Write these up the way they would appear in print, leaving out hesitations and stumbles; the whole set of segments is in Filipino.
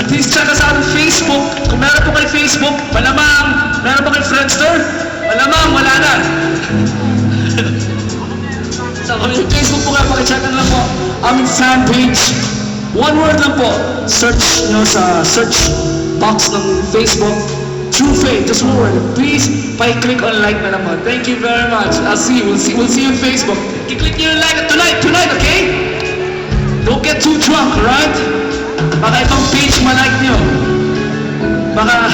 please check us out on Facebook. Kung meron po kayo Facebook, malamang. Meron po kayo Friendster? Malamang, wala na. So kung yung Facebook po kayo, pakichat lang po aming fan page. One word lang po. Search nyo sa search box ng Facebook. True Faith, just one word. Please, click on like na lang po. Thank you very much. I'll see you. We'll see you on Facebook. I-click nyo yung like tonight, okay? Don't get too drunk, right? Baka itong page malike nyo. Baka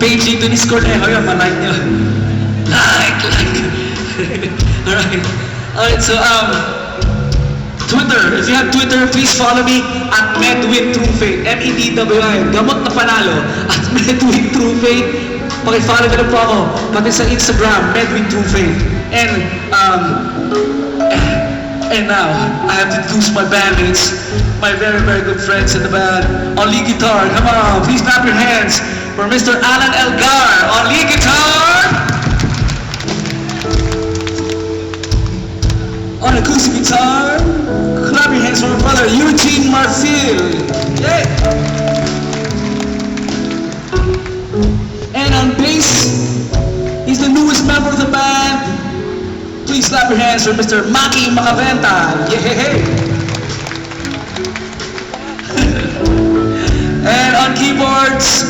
page dito ni Scornejo yun, malike nyo. Like. Alright, so Twitter, if you have Twitter, please follow me at MedWithTrueFaith. M-E-D-W-I, gamot na panalo. At MedWithTrueFaith. Pakifollow na po ako. Pati sa Instagram, MedWithTrueFaith. And now, I have to introduce my bandmates, my very, very good friends in the band. On lead guitar, come on, please clap your hands for Mr. Alan Elgar on lead guitar. On acoustic guitar, clap your hands for my brother Eugene Marfil. Yeah. And on bass, he's the newest member of the band. Please clap your hands for Mr. Maki Macaventa. Yeah. And on keyboards,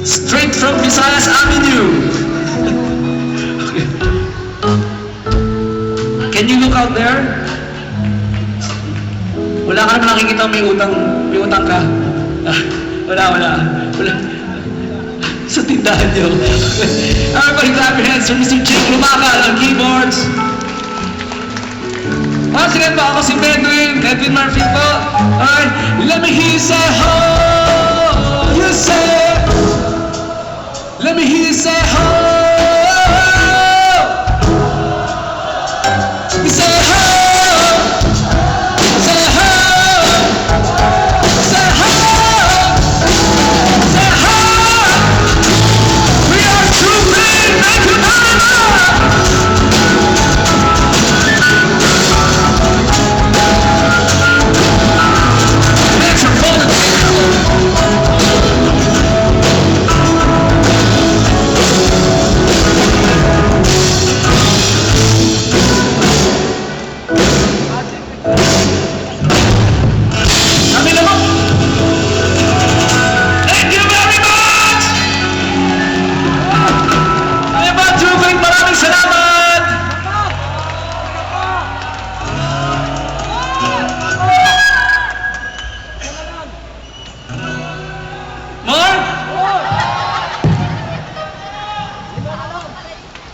straight from Visayas Avenue. Okay. Can you look out there? Wala ka naman nakikita may utang ka. Wala. Sa tindahan nyo. Everybody clap your hands for Mr. Jake Lumacal on keyboards. Once again po, ako si Edwin Murphy po. Alright, let me hear you say ho. You say. Let me hear you say ho. You say ho. Say ho. Say ho. Say ho. We are True Faith. Thank you very much.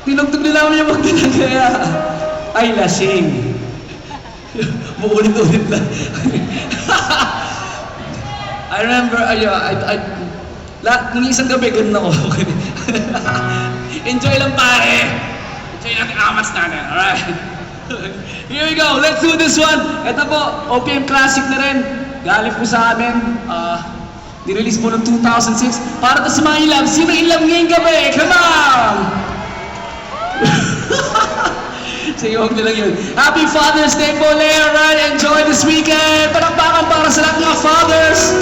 Tinugtog nila naman yung magdala kaya ay lasing. Muulit-ulit lang. I remember, nung isang gabi, ganun ako. Enjoy lang pare. Enjoy natin amats natin, alright? Here we go, let's do this one. Ito po, OPM Classic na rin. Galing po sa amin. Nirelease po noong 2006. Para to sa mga ilab. Sino ilab ngayong gabi? Come on! Sige, huwag na lang yun. Happy Father's Day po, Leo, right? Enjoy this weekend! Palakpakan para sa lahat ng fathers!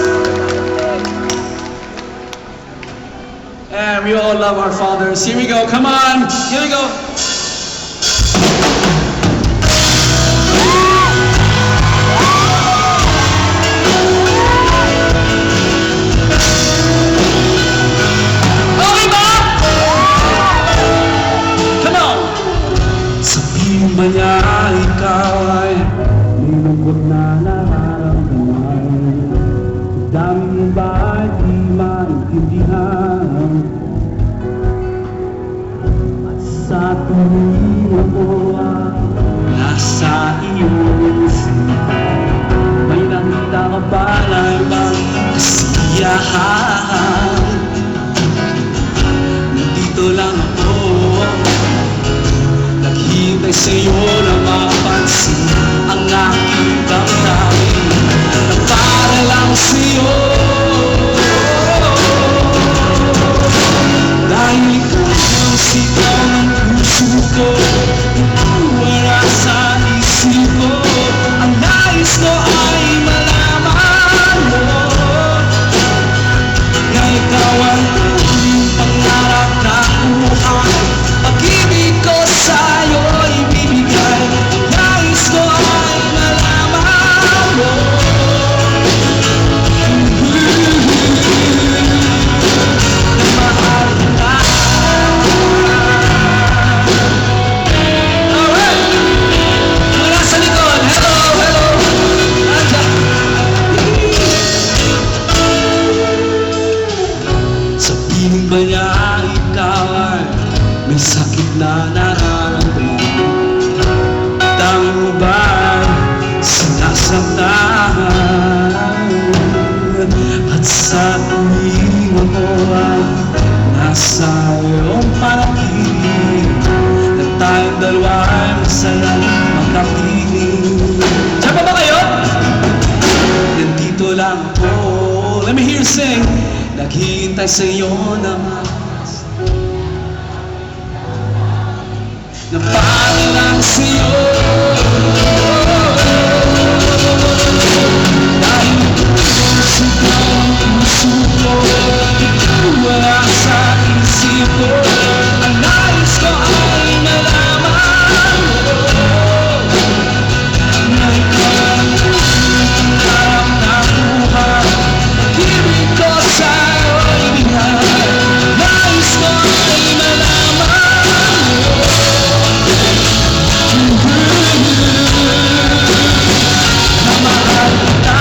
And we all love our fathers. Here we go, come on! Here we go! Ba niya ikaw ay nilungkot na nararamdaman? Dami mo ba di maintindihan? At sa tuwing ako ang nasa iyong siya, may nakita ka ba na ibang kasiyahan? Nandito lang ako, naghihintay sa'yo na mapansin ang aking damdamin na para lang sa'yo. Dahil ikaw ang sigaw ng puso ko, wala sa isip ko, ang nais ko ay malaman. may sakit na nararamdaman. Tanging mo ba'y sinasaktan? At sa tuwing ako ay nasa iyong panaginip, na tayong dalawa ay masayang makapiling. Diyan pa ba kayo? Nandito lang ako, let me hear you sing. Naghihintay sa iyo naman, na parang lang sa'yo. Dahil sigaw ang puso ko, ikaw wala sa isip ko. Ang nais ko ay malaman na ikaw ang pangarap na buhay. Pag-ibig ko sa'yo'y bigay. Nais ko ay malaman na mahal kita.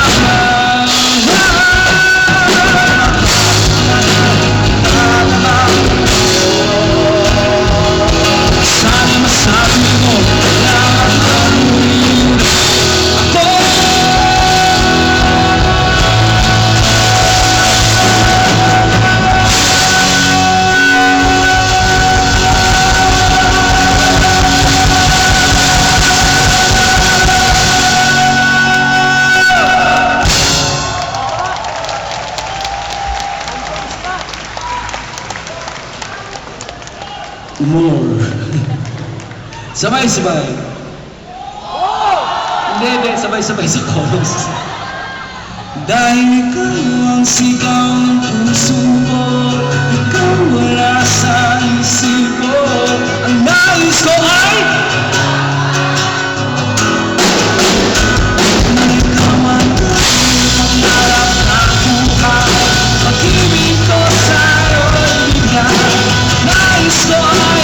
Sana masabi mo na ako'y ako. More. Sabay-sabay. Hindi, sabay-sabay sa chorus. Dahil ikaw ang sigaw ng puso ko, ikaw wala sa isip ko. Ang nais ko ay na ikaw ang pangarap na buhay. Pag-ibig ko sa'yo'y bigay. Nais ko ay